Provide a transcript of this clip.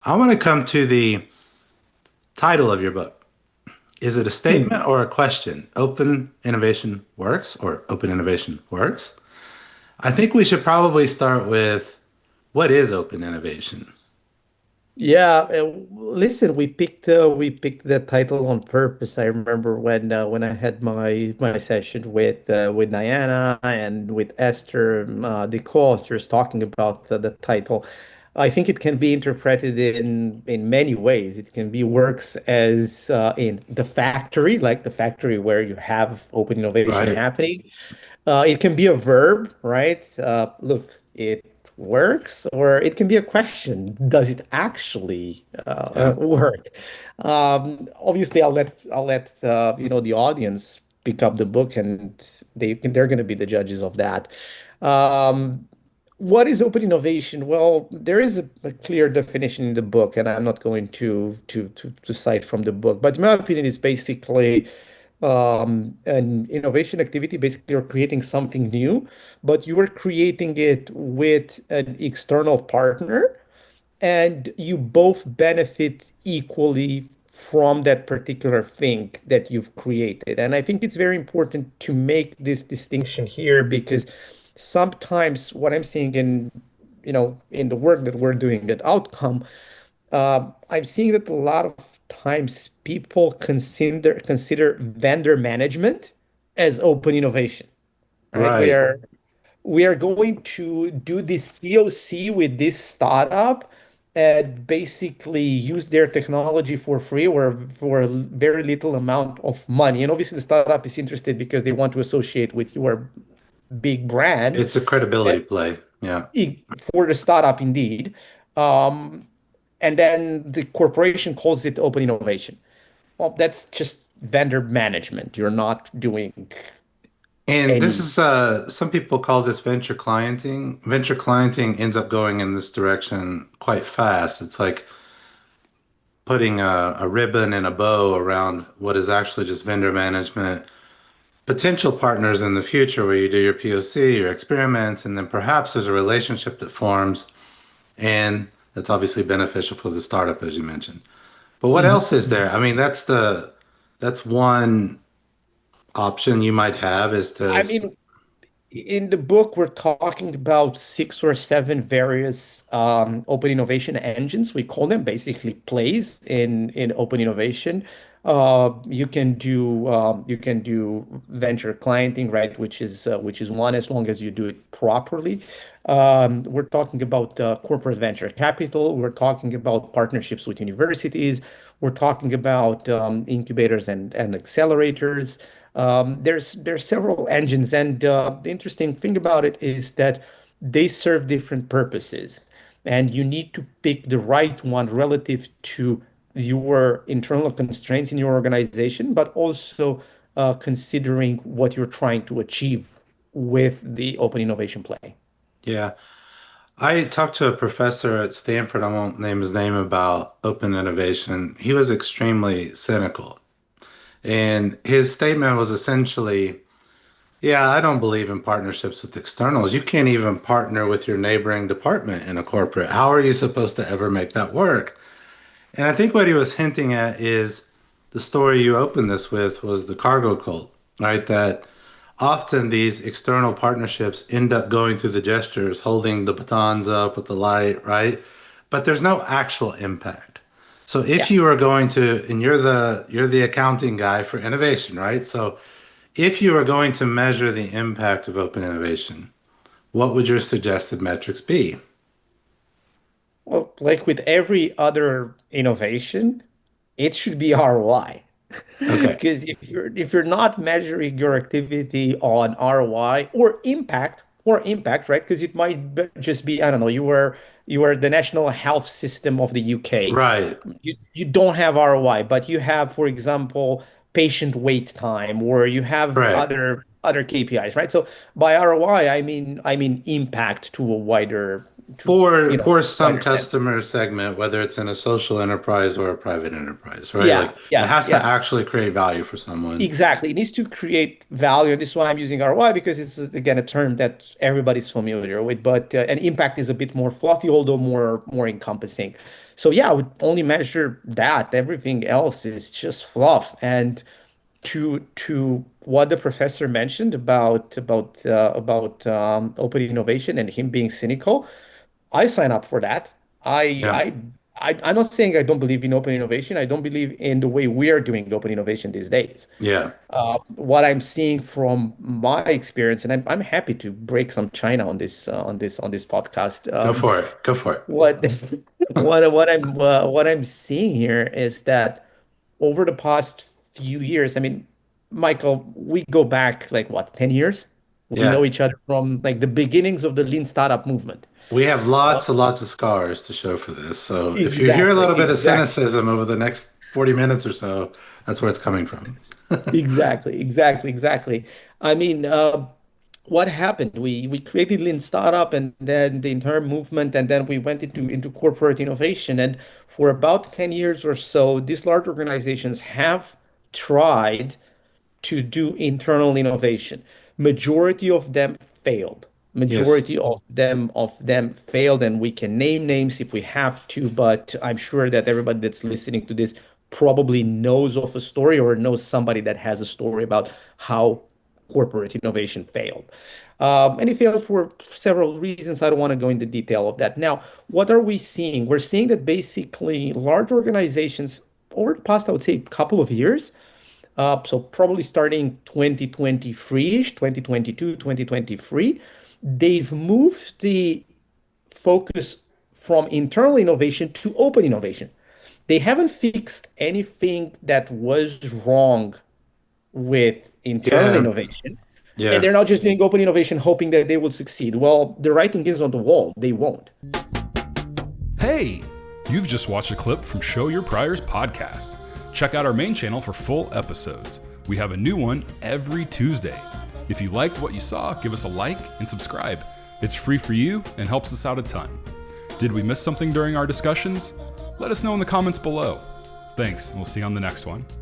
I want to come to the title of your book. Is it a Hmm. statement or a question? Open innovation works or open innovation works? I think we should probably start with what is open innovation? Yeah, listen, we picked that title on purpose. I remember when I had my session with Diana and with Esther, the co-authors talking about the title. I think it can be interpreted in many ways. It can be works as in the factory, like the factory where you have open innovation Right, happening. It can be a verb, right? Look, it works, or it can be a question. Does it actually yeah. work? Obviously, I'll let the audience pick up the book, and they're going to be the judges of that. Um, what is open innovation? Well, there is a clear definition in the book, and I'm not going to cite from the book, but in my opinion, it's basically an innovation activity. Basically, you're creating something new, but you are creating it with an external partner, and you both benefit equally from that particular thing that you've created. And I think it's very important to make this distinction here because sometimes what I'm seeing in the work that we're doing at Outcome, I'm seeing that a lot of times people consider vendor management as open innovation, right? We Right. are we are going to do this POC with this startup and basically use their technology for free or for a very little amount of money. And obviously, the startup is interested because they want to associate with your big brand It's a credibility play. Yeah. for the startup indeed. Um, and then the corporation calls it open innovation. Well, that's just vendor management. You're not doing And this any. is some people call this venture clienting. Venture clienting ends up going in this direction quite fast. It's like putting a ribbon and a bow around what is actually just vendor management, potential partners in the future where you do your POC, your experiments, and then perhaps there's a relationship that forms, and that's obviously beneficial for the startup, as you mentioned. But what else is Mhm. there? I mean, that's one option you might have is to I mean, in the book, we're talking about six or seven various open innovation engines. We call them basically plays in open innovation. You can do venture clienting, right? Which is one as long as you do it properly. We're talking about corporate venture capital. We're talking about partnerships with universities. We're talking about incubators and accelerators. There's several engines, and the interesting thing about it is that they serve different purposes, and you need to pick the right one relative to your internal constraints in your organization, but also considering what you're trying to achieve with the open innovation play. yeah. I talked to a professor at Stanford, I won't name his name, about open innovation. He was extremely cynical. And his statement was essentially, yeah, I don't believe in partnerships with externals. You can't even partner with your neighboring department in a corporate. How are you supposed to ever make that work? And I think what he was hinting at is the story you opened this with was the cargo cult, right? That often these external partnerships end up going through the gestures, holding the batons up with the light, right? But there's no actual impact. So if Yeah. you are going to, and you're the accounting guy for innovation, right? So if you are going to measure the impact of open innovation, what would your suggested metrics be? Well, like with every other innovation, it should be ROI. Okay, Because if you're not measuring your activity on ROI or impact, right? Because it might just be, I don't know, you are the national health system of the UK. right, You don't have ROI, but you have, for example, patient wait time, or you have correct. other KPIs, right? So by ROI, I mean impact to a wider to For you know for some wider sense. customer segment, whether it's in a social enterprise or a private enterprise, right? Yeah, Like it yeah, has to yeah. actually create value for someone. Exactly. It needs to create value. And this is why I'm using ROI because it's, again, a term that everybody's familiar with. But an impact is a bit more fluffy, although more encompassing. So yeah, I would only measure that. Everything else is just fluff. And to what the professor mentioned about open innovation and him being cynical, I sign up for that. I Yeah. I. I'm not saying I don't believe in open innovation. I don't believe in the way we are doing open innovation these days. Yeah. What I'm seeing from my experience, and I'm happy to break some China on this podcast. Go for it. Go for What what I'm seeing here is that over the past few years, I mean, Michael, we go back like what, 10 years? it. We know Yeah. each other from like the beginnings of the lean startup movement. We have lots and lots of scars to show for this. So if you hear a Exactly, little bit of exactly. cynicism over the next 40 minutes or so, that's where it's coming from. Exactly. I mean, what happened? We created Lean Startup and then the entire movement, and then we went into corporate innovation. And for about 10 years or so, these large organizations have tried to do internal innovation. Majority of them failed. Yes. Majority of them failed, and we can name names if we have to, but I'm sure that everybody that's listening to this probably knows of a story or knows somebody that has a story about how corporate innovation failed. And it failed for several reasons. I don't want to go into detail of that. Now, what are we seeing? We're seeing that basically large organizations over the past, I would say, couple of years, so probably starting 2023-ish, 2022, 2023, they've moved the focus from internal innovation to open innovation. They haven't fixed anything that was wrong with internal Yeah. innovation, and Yeah. they're not just doing open innovation hoping that they will succeed. Well, the writing is on the wall. They won't. Hey! You've just watched a clip from Show Your Priors podcast. Check out our main channel for full episodes. We have a new one every Tuesday. If you liked what you saw, give us a like and subscribe. It's free for you and helps us out a ton. Did we miss something during our discussions? Let us know in the comments below. Thanks, and we'll see you on the next one.